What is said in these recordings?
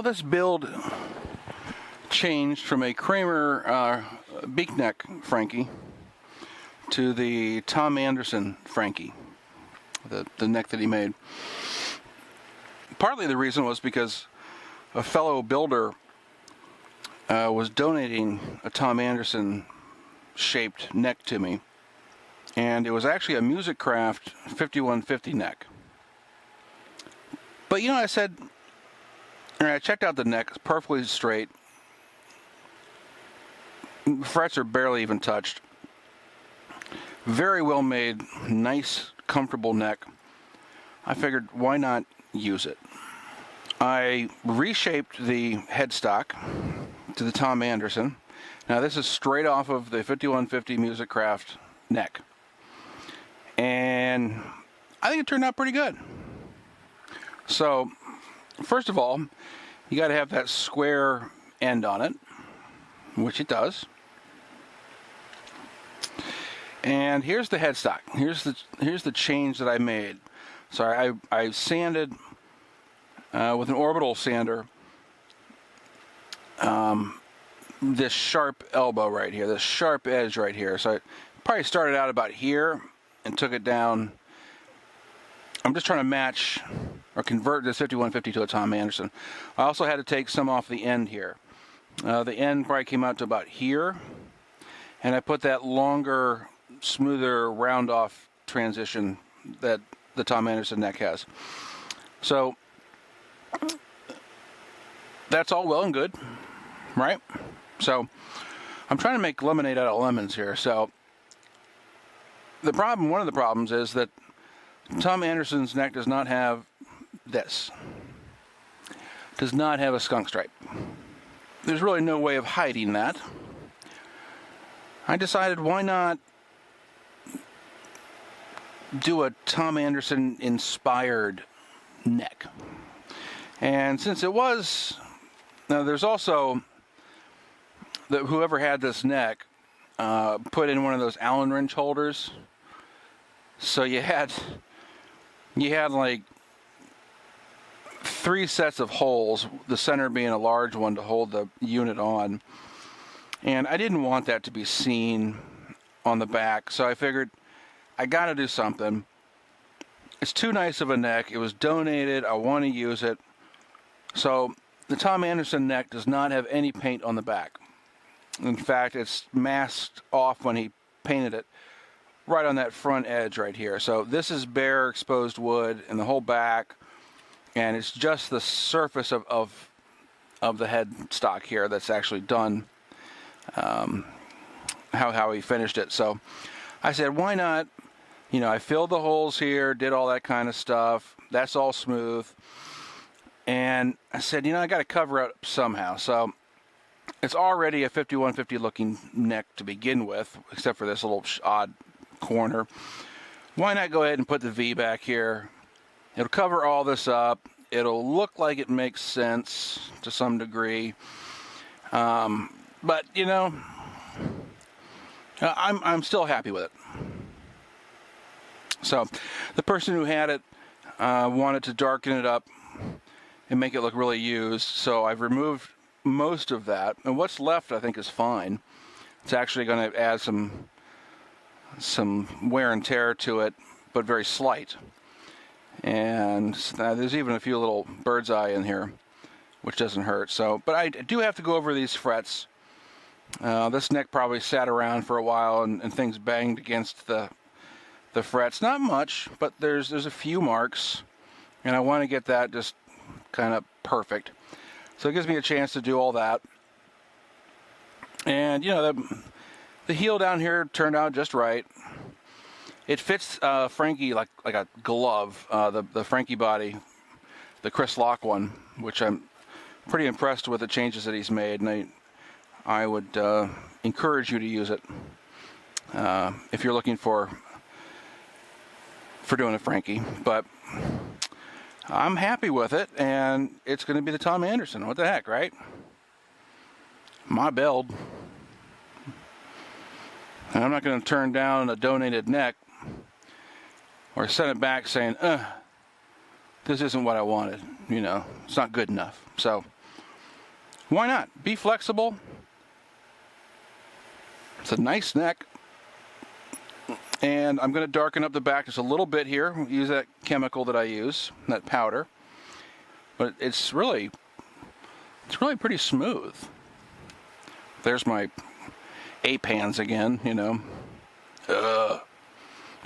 this build changed from a Kramer beak neck Franky to the Tom Anderson Franky, the neck that he made. Partly the reason was because a fellow builder was donating a Tom Anderson shaped neck to me, and it was actually a Musicraft 5150 neck. But I said, I checked out the neck, it's perfectly straight, frets are barely even touched, very well made, nice, comfortable neck. I figured, why not use it? I reshaped the headstock to the Tom Anderson. Now this is straight off of the 5150 Musicraft neck, and I think it turned out pretty good. So first of all, you got to have that square end on it, which it does. And here's the headstock. Here's the change that I made. So I sanded with an orbital sander this sharp elbow right here, this sharp edge right here. So I probably started out about here and took it down. I'm just trying to match or convert this 5150 to a Tom Anderson. I also had to take some off the end here. The end probably came out to about here, and I put that longer, smoother round off transition that the Tom Anderson neck has. So that's all well and good, right? So I'm trying to make lemonade out of lemons here. So one of the problems is that Tom Anderson's neck does not have this. Does not have a skunk stripe. There's really no way of hiding that. I decided, why not do a Tom Anderson inspired neck? And since it was, now there's also, whoever had this neck put in one of those Allen wrench holders. So you had like 3 sets of holes, the center being a large one to hold the unit on. And I didn't want that to be seen on the back, so I figured I got to do something. It's too nice of a neck. It was donated. I want to use it. So the Tom Anderson neck does not have any paint on the back. In fact, it's masked off when he painted it right on that front edge right here. So this is bare exposed wood in the whole back, and it's just the surface of the headstock here that's actually done how he finished it. So I said, why not? I filled the holes here, did all that kind of stuff. That's all smooth. And I said, I got to cover it up somehow. So it's already a 5150 looking neck to begin with, except for this little odd corner. Why not go ahead and put the V back here? It'll cover all this up. It'll look like it makes sense to some degree. But, I'm still happy with it. So the person who had it wanted to darken it up and make it look really used. So I've removed most of that. And what's left, I think, is fine. It's actually going to add some wear and tear to it, but very slight. And there's even a few little bird's eye in here, which doesn't hurt. So, but I do have to go over these frets. This neck probably sat around for a while, and things banged against the frets. Not much, but there's a few marks, and I want to get that just kind of perfect. So it gives me a chance to do all that. And the heel down here turned out just right. It fits Franky like a glove. The Franky body, the Chris Lock one, which I'm pretty impressed with the changes that he's made, and I would encourage you to use it if you're looking for doing a Franky. But I'm happy with it, and it's going to be the Tom Anderson. What the heck, right? My build. And I'm not going to turn down a donated neck or send it back saying, this isn't what I wanted. It's not good enough. So Why not? Be flexible. It's a nice neck. And I'm going to darken up the back just a little bit here. Use that chemical that I use, that powder. But it's really pretty smooth. There's my ape hands again, you know.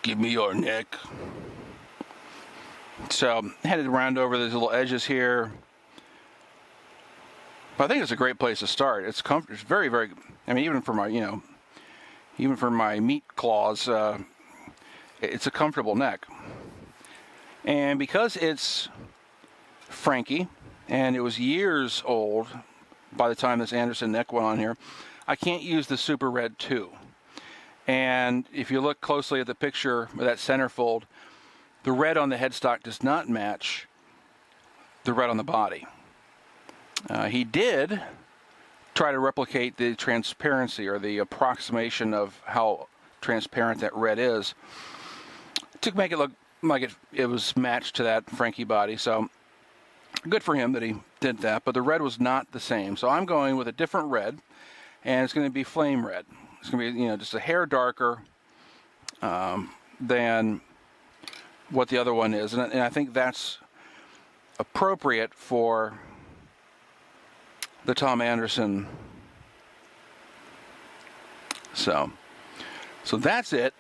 Give me your neck. So headed around over these little edges here. But I think it's a great place to start. It's it's very, very. I mean, even for my, even for my meat claws, it's a comfortable neck. And because it's Franky, and it was years old by the time this Anderson neck went on here, I can't use the Super Red 2. And if you look closely at the picture of that centerfold, the red on the headstock does not match the red on the body. He did try to replicate the transparency or the approximation of how transparent that red is to make it look like it was matched to that Franky body. So good for him that he did that, but the red was not the same. So I'm going with a different red, and it's going to be flame red. It's going to be, just a hair darker than what the other one is. And I think that's appropriate for the Tom Anderson. So that's it.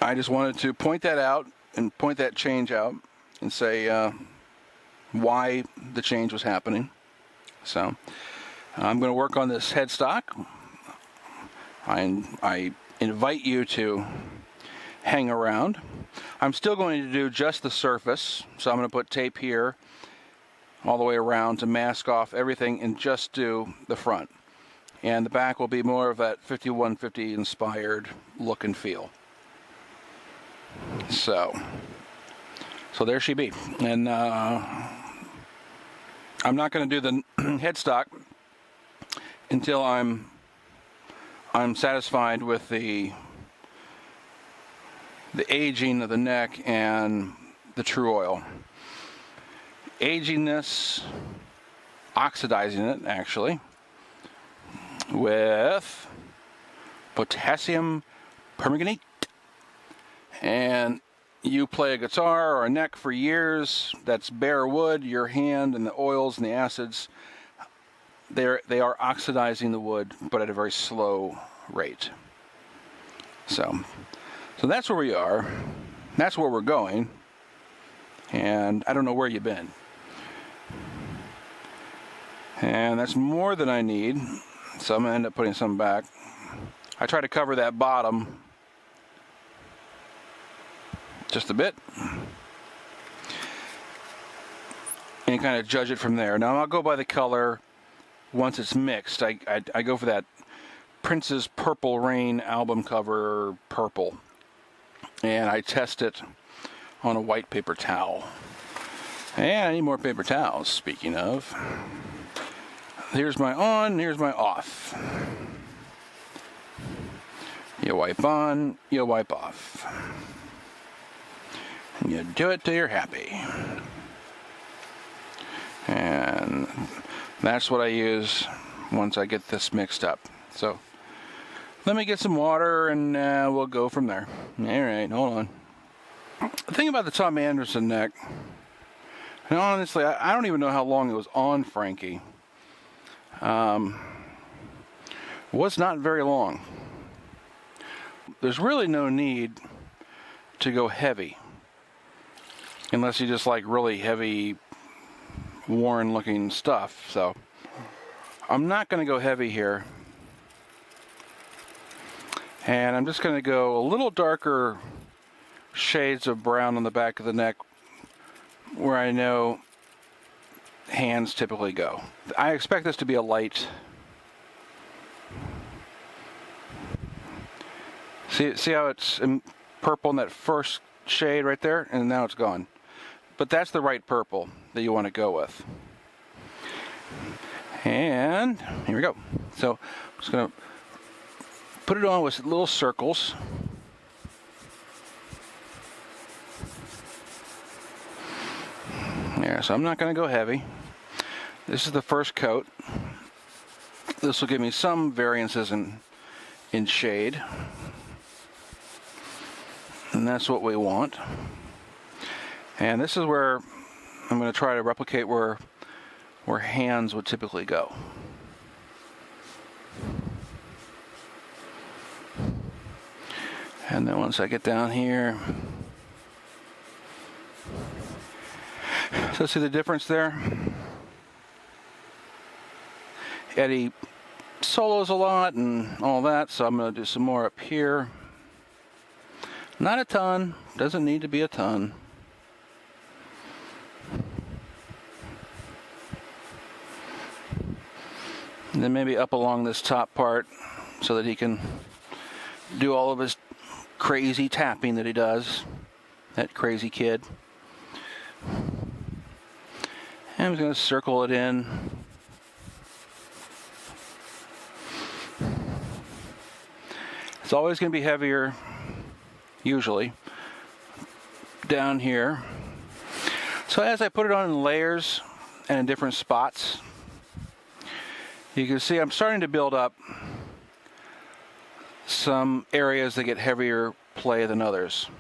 I just wanted to point that out and point that change out and say why the change was happening. So I'm going to work on this headstock. I invite you to hang around. I'm still going to do just the surface, so I'm going to put tape here all the way around to mask off everything and just do the front. And the back will be more of that 5150 inspired look and feel. So there she be. And I'm not going to do the headstock until I'm satisfied with the aging of the neck and the true oil. Aging this, oxidizing it actually, with potassium permanganate. And you play a guitar or a neck for years, that's bare wood, your hand and the oils and the acids, they are oxidizing the wood, but at a very slow rate. So that's where we are. That's where we're going. And I don't know where you've been. And that's more than I need. So I'm going to end up putting some back. I try to cover that bottom just a bit. And kind of judge it from there. Now I'll go by the color once it's mixed. I go for that Prince's Purple Rain album cover purple. And I test it on a white paper towel. And I need more paper towels, speaking of. Here's my on, here's my off. You wipe on, you wipe off. And you do it till you're happy. And that's what I use once I get this mixed up. So let me get some water and we'll go from there. All right, hold on. The thing about the Tom Anderson neck, and honestly, I don't even know how long it was on Franky. Was not very long. There's really no need to go heavy unless you just like really heavy, worn looking stuff. So I'm not going to go heavy here. And I'm just going to go a little darker shades of brown on the back of the neck where I know hands typically go. I expect this to be a light. See how it's purple in that first shade right there, and now it's gone. But that's the right purple that you want to go with. And here we go. So I'm just going to put it on with little circles. There, so I'm not going to go heavy. This is the first coat. This will give me some variances in shade. And that's what we want. And this is where I'm going to try to replicate where hands would typically go. And then once I get down here, so see the difference there? Eddie solos a lot and all that, so I'm going to do some more up here. Not a ton, doesn't need to be a ton. And then maybe up along this top part so that he can do all of his crazy tapping that he does. That crazy kid. And I'm going to circle it in. It's always going to be heavier, usually, down here. So as I put it on in layers and in different spots, you can see I'm starting to build up some areas that get heavier play than others.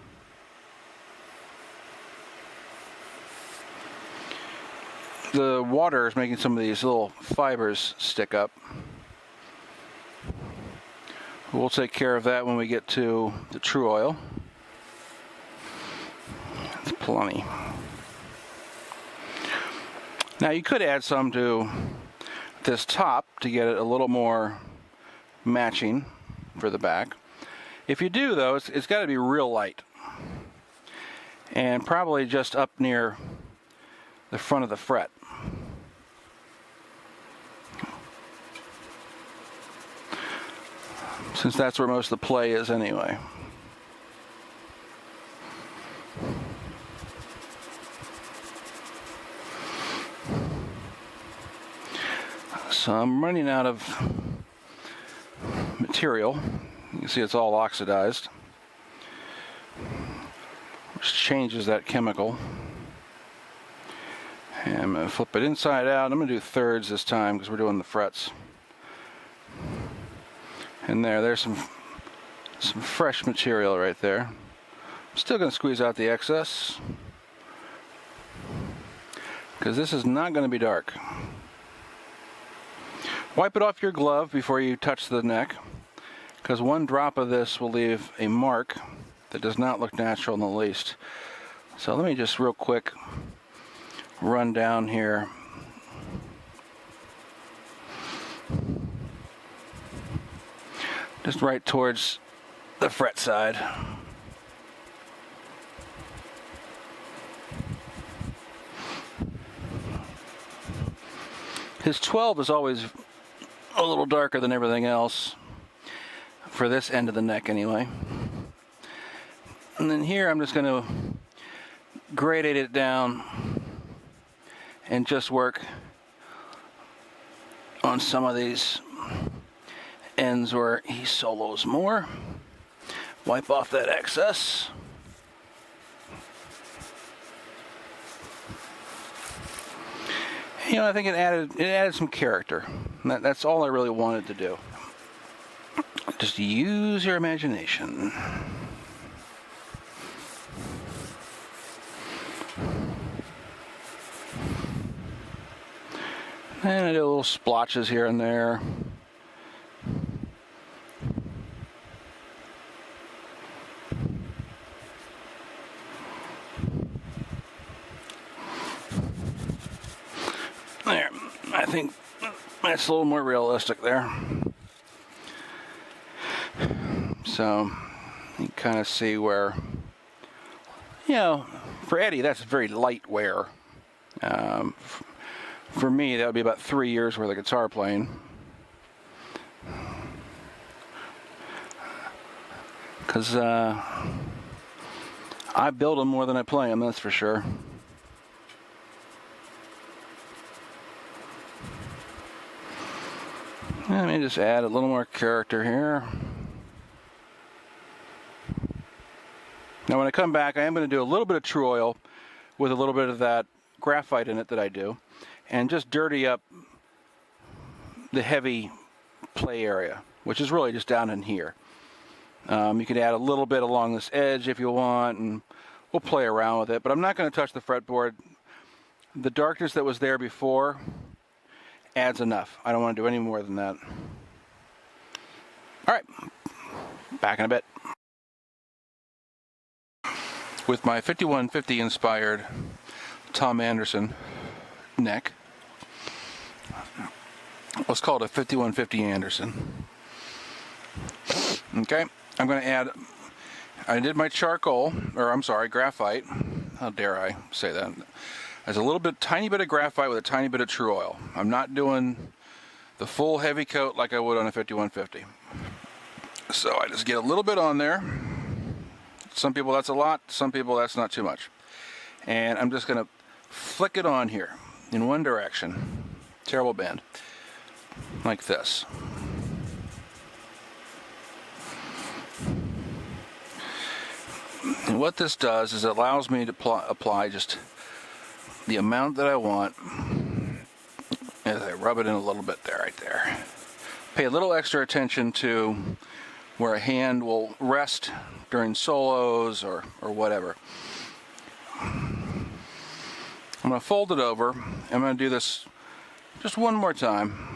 The water is making some of these little fibers stick up. We'll take care of that when we get to the true oil. It's plenty. Now you could add some to this top to get it a little more matching for the back. If you do though, it's got to be real light. And probably just up near the front of the fret. Since that's where most of the play is anyway. So I'm running out of material. You can see it's all oxidized, which changes that chemical. And I'm going to flip it inside out. I'm going to do thirds this time because we're doing the frets. And there's some fresh material right there. I'm still going to squeeze out the excess because this is not going to be dark. Wipe it off your glove before you touch the neck, because one drop of this will leave a mark that does not look natural in the least. So let me just real quick run down here. Just right towards the fret side. His 12 is always a little darker than everything else, for this end of the neck anyway. And then here I'm just going to gradate it down and just work on some of these ends where he solos more. Wipe off that excess. You know, I think it added some character. That's all I really wanted to do. Just use your imagination. And I do little splotches here and there. There, I think that's a little more realistic there. So you kind of see where, you know, for Eddie, that's very light wear. For me, that would be about 3 years worth of guitar playing. Because I build them more than I play them, that's for sure. Let me just add a little more character here. Now when I come back, I am going to do a little bit of true oil with a little bit of that graphite in it that I do. and just dirty up the heavy play area, which is really just down in here. You can add a little bit along this edge if you want, and we'll play around with it, but I'm not going to touch the fretboard. The darkness that was there before adds enough. I don't want to do any more than that. All right, back in a bit. With my 5150 inspired Tom Anderson neck, let's call it a 5150 Anderson. Okay, I'm going to add, I did my charcoal, or I'm sorry, graphite. How dare I say that? There's a little bit, tiny bit of graphite with a tiny bit of true oil. I'm not doing the full heavy coat like I would on a 5150. So I just get a little bit on there. Some people that's a lot, some people that's not too much. And I'm just going to flick it on here in one direction. Terrible bend. Like this. And what this does is it allows me to apply just the amount that I want as I rub it in a little bit there, right there. Pay a little extra attention to where a hand will rest during solos or whatever. I'm going to fold it over. I'm going to do this just one more time.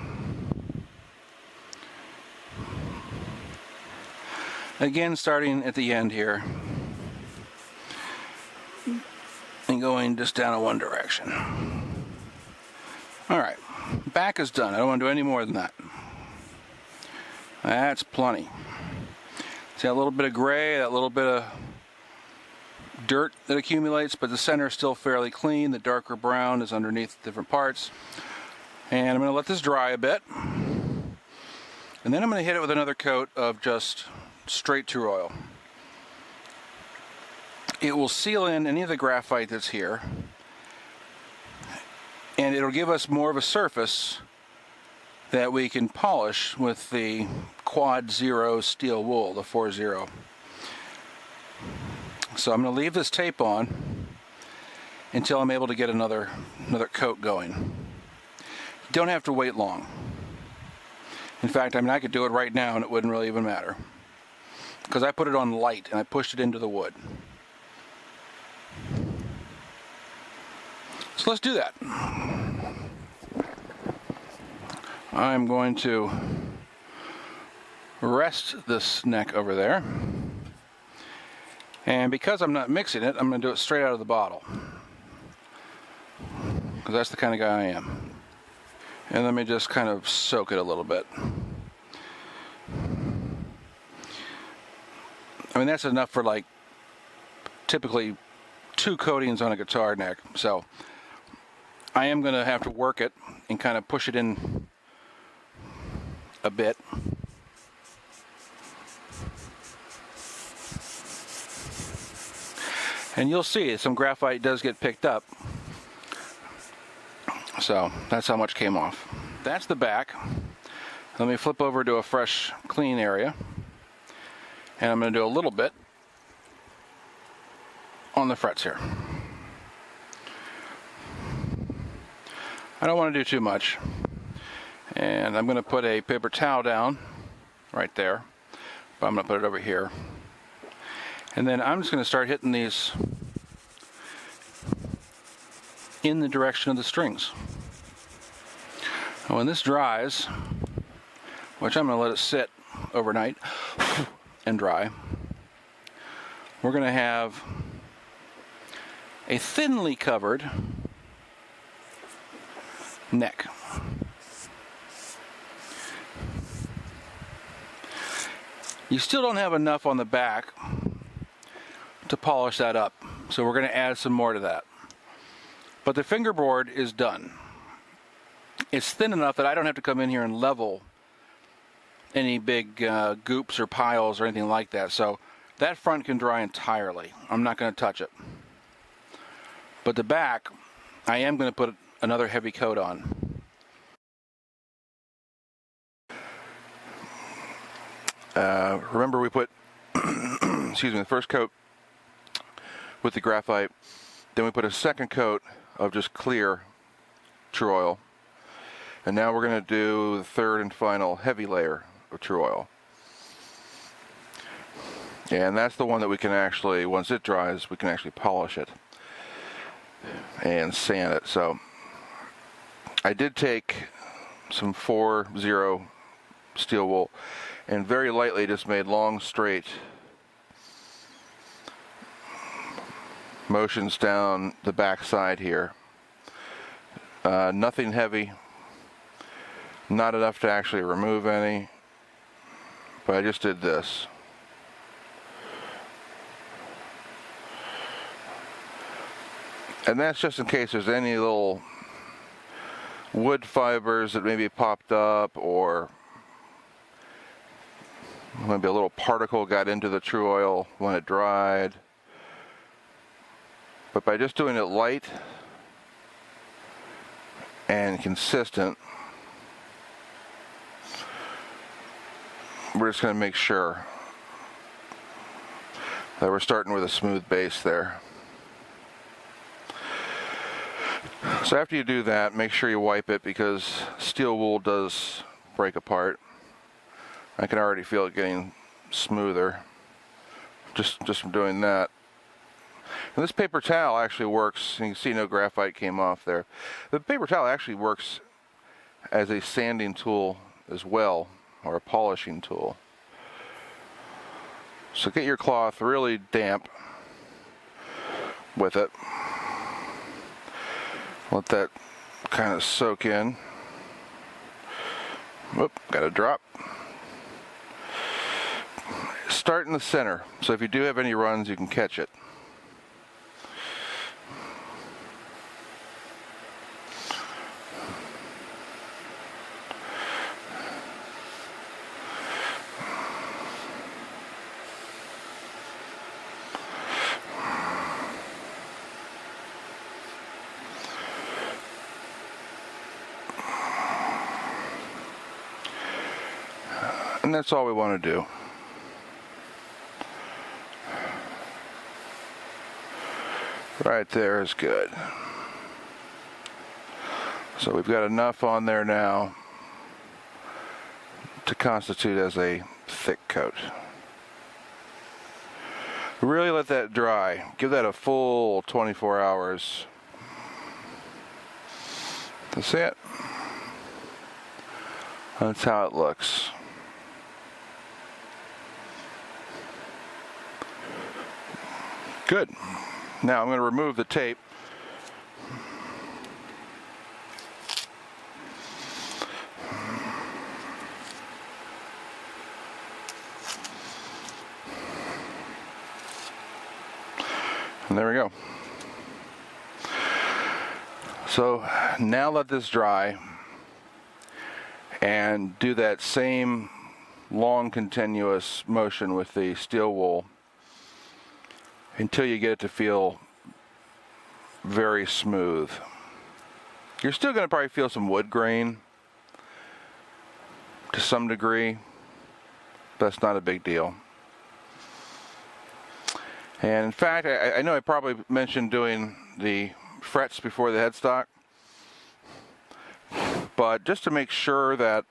Again, starting at the end here and going just down in one direction. All right, back is done. I don't want to do any more than that. That's plenty. See that little bit of gray, that little bit of dirt that accumulates, but the center is still fairly clean. The darker brown is underneath different parts. And I'm going to let this dry a bit. And then I'm going to hit it with another coat of just straight true oil. It will seal in any of the graphite that's here. And it'll give us more of a surface that we can polish with the Quad Zero steel wool, the 4-0. So I'm going to leave this tape on until I'm able to get another coat going. You don't have to wait long. In fact, I mean, I could do it right now and it wouldn't really even matter, because I put it on light and I pushed it into the wood. So let's do that. I'm going to rest this neck over there. And because I'm not mixing it, I'm going to do it straight out of the bottle, because that's the kind of guy I am. And let me just kind of soak it a little bit. I mean, that's enough for like typically 2 coatings on a guitar neck. So I am going to have to work it and kind of push it in a bit. And you'll see some graphite does get picked up. So that's how much came off. That's the back. Let me flip over to a fresh, clean area. And I'm going to do a little bit on the frets here. I don't want to do too much. And I'm going to put a paper towel down right there. But I'm going to put it over here. And then I'm just going to start hitting these in the direction of the strings. And when this dries, which I'm going to let it sit overnight and dry, we're going to have a thinly covered neck. You still don't have enough on the back to polish that up, so we're going to add some more to that. But the fingerboard is done. It's thin enough that I don't have to come in here and level any big goops or piles or anything like that. So that front can dry entirely. I'm not going to touch it. But the back, I am going to put another heavy coat on. Remember we put excuse me, the first coat with the graphite, then we put a second coat of just clear true oil. And now we're going to do the third and final heavy layer of true oil. And that's the one that we can actually, once it dries, we can actually polish it and sand it. So I did take some 4-0 steel wool and very lightly just made long straight motions down the back side here. Nothing heavy, not enough to actually remove any, but I just did this. And that's just in case there's any little wood fibers that maybe popped up, or maybe a little particle got into the true oil when it dried. But by just doing it light and consistent, we're just going to make sure that we're starting with a smooth base there. So after you do that, make sure you wipe it, because steel wool does break apart. I can already feel it getting smoother just from doing that. And this paper towel actually works. You can see no graphite came off there. The paper towel actually works as a sanding tool as well, or a polishing tool. So get your cloth really damp with it. Let that kind of soak in. Whoop, got a drop. Start in the center, so if you do have any runs, you can catch it. And that's all we want to do. Right there is good. So we've got enough on there now to constitute as a thick coat. Really let that dry. Give that a full 24 hours. That's it. That's how it looks. Good. Now I'm going to remove the tape. And there we go. So now let this dry and do that same long continuous motion with the steel wool until you get it to feel very smooth. You're still going to probably feel some wood grain to some degree. That's not a big deal. And in fact, I know I probably mentioned doing the frets before the headstock, but just to make sure that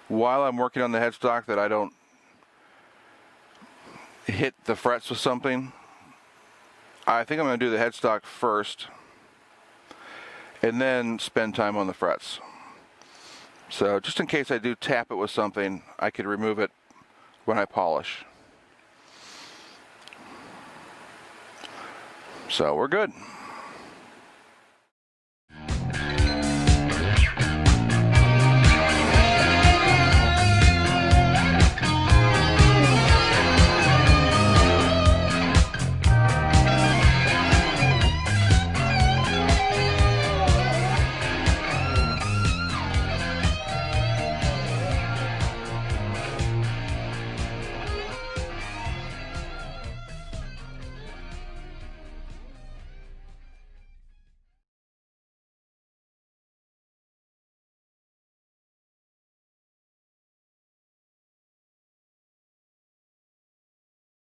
while I'm working on the headstock that I don't hit the frets with something, I think I'm going to do the headstock first and then spend time on the frets. So just in case I do tap it with something, I could remove it when I polish. So we're good.